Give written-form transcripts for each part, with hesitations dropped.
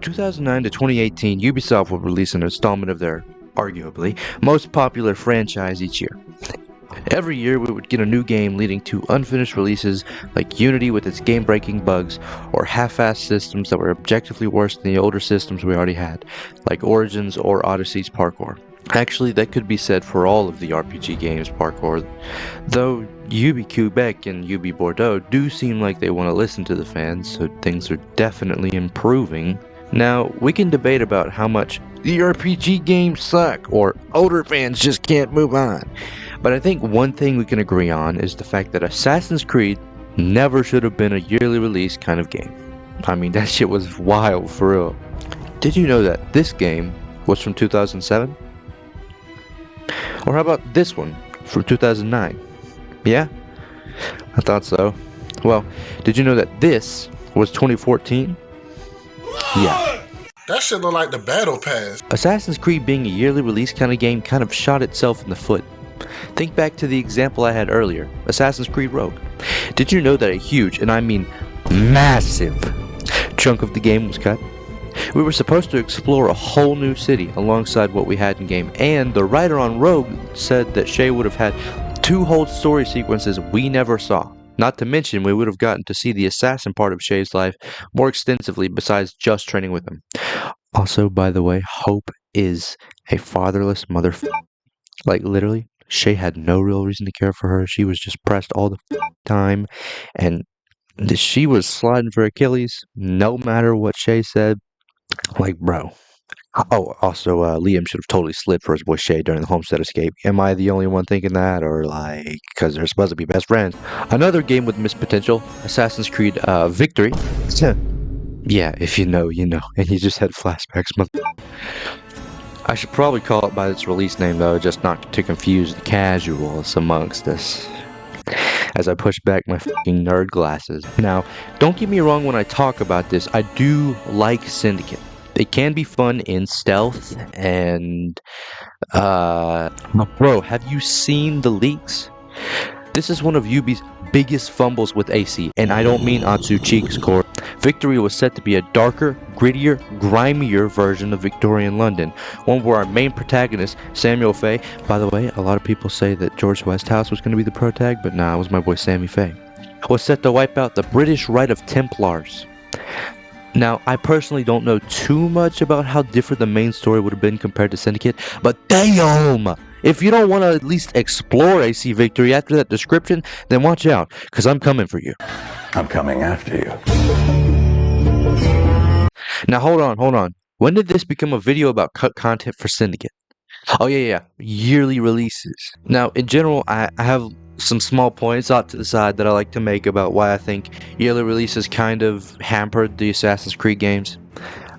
2009 to 2018, Ubisoft would release an installment of their, arguably, most popular franchise each year. Every year we would get a new game leading to unfinished releases like Unity with its game-breaking bugs, or half-assed systems that were objectively worse than the older systems we already had, like Origins or Odyssey's parkour. Actually, that could be said for all of the RPG games parkour, though Quebec and Bordeaux do seem like they want to listen to the fans, so things are definitely improving. Now, we can debate about how much the RPG games suck, or older fans just can't move on. But I think one thing we can agree on is the fact that Assassin's Creed never should have been a yearly release kind of game. I mean, that shit was wild for real. Did you know that this game was from 2007? Or how about this one from 2009? Yeah? I thought so. Well, did you know that this was 2014? Yeah. That shit look like the Battle Pass. Assassin's Creed being a yearly release kind of game kind of shot itself in the foot. Think back to the example I had earlier, Assassin's Creed Rogue. Did you know that a huge, and I mean massive, chunk of the game was cut? We were supposed to explore a whole new city alongside what we had in game, and the writer on Rogue said that Shay would have had 2 whole story sequences we never saw. Not to mention, we would have gotten to see the assassin part of Shay's life more extensively besides just training with him. Also, by the way, Hope is a fatherless motherfucker. Like, literally, Shay had no real reason to care for her. She was just pressed all the time, and she was sliding for Achilles no matter what Shay said. Like, bro. Oh, also, Liam should have totally slid for his boy Shay during the homestead escape. Am I the only one thinking that? Or, like, because they're supposed to be best friends? Another game with missed potential, Assassin's Creed Victory. Yeah, if you know, you know. And you just had flashbacks. I should probably call it by its release name, though, just not to confuse the casuals amongst us. As I push back my fucking nerd glasses. Now, don't get me wrong when I talk about this, I do like Syndicate. It can be fun in stealth, and, bro, have you seen the leaks? This is one of Ubi's biggest fumbles with AC, and I don't mean Atsu Cheeks Core. Victory was set to be a darker, grittier, grimier version of Victorian London, one where our main protagonist, Samuel Fay, by the way, a lot of people say that George Westhouse was going to be the protag, but nah, it was my boy Sammy Fay, was set to wipe out the British right of Templars. Now, I personally don't know too much about how different the main story would have been compared to Syndicate, but damn! If you don't want to at least explore AC Victory after that description, then watch out, because I'm coming for you. I'm coming after you. Now, hold on. When did this become a video about cut content for Syndicate? Oh, yeah. Yearly releases. Now, in general, I have some small points out to the side that I like to make about why I think yearly releases kind of hampered the Assassin's Creed games.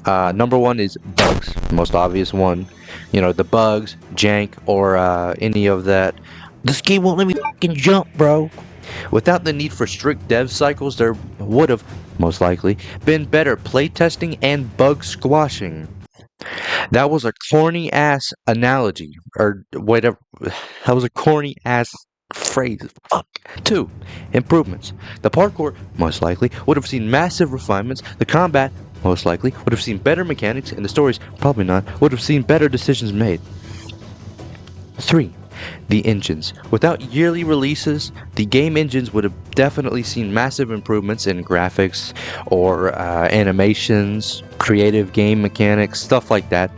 Number 1 is bugs. Most obvious one. You know, the bugs, jank, or any of that. This game won't let me fucking jump, bro. Without the need for strict dev cycles, there would have, most likely, been better playtesting and bug squashing. That was a corny ass analogy, or whatever. That was a corny ass phrase. Fuck. 2. Improvements. The parkour, most likely, would have seen massive refinements. The combat, most likely, would have seen better mechanics, and the stories, probably not, would have seen better decisions made. 3. The engines. Without yearly releases, the game engines would have definitely seen massive improvements in graphics or animations, creative game mechanics, stuff like that.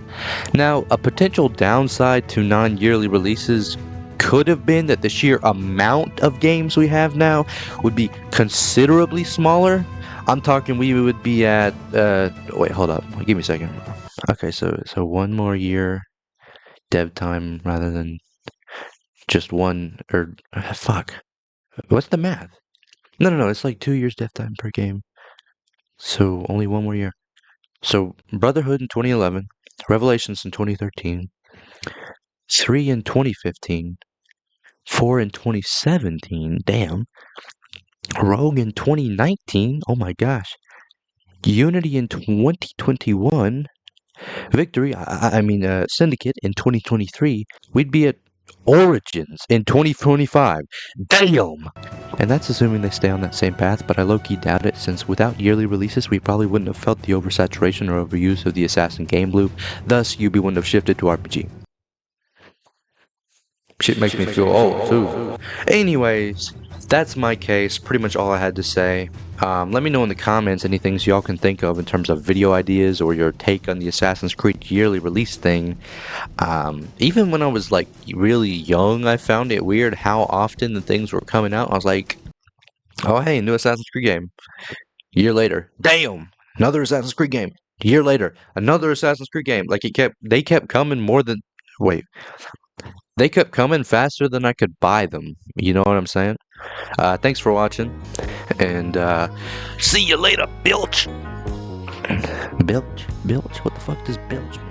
Now, a potential downside to non-yearly releases could have been that the sheer amount of games we have now would be considerably smaller. I'm talking we would be at, wait, hold up, give me a second. Okay, so 1 more year dev time rather than just 1, or, fuck. What's the math? No, it's like 2 years dev time per game. So, only 1 more year. So, Brotherhood in 2011, Revelations in 2013, 3 in 2015, 4 in 2017, damn. Rogue in 2019, oh my gosh. Unity in 2021, Victory, Syndicate in 2023, we'd be at Origins in 2025. Damn! And that's assuming they stay on that same path, but I low-key doubt it, since without yearly releases, we probably wouldn't have felt the oversaturation or overuse of the Assassin game loop, thus Ubi wouldn't have shifted to RPG. Shit makes me feel old, too. Anyways, that's my case, pretty much all I had to say. Let me know in the comments any things y'all can think of in terms of video ideas or your take on the Assassin's Creed yearly release thing. Even when I was like really young, I found it weird how often the things were coming out. I was like, oh hey, new Assassin's Creed game. Year later, damn, another Assassin's Creed game. Year later, another Assassin's Creed game. Like they kept coming more than, wait, they kept coming faster than I could buy them. You know what I'm saying? Thanks for watching, and see you later, Bilch. Bilch? What the fuck does Bilch mean?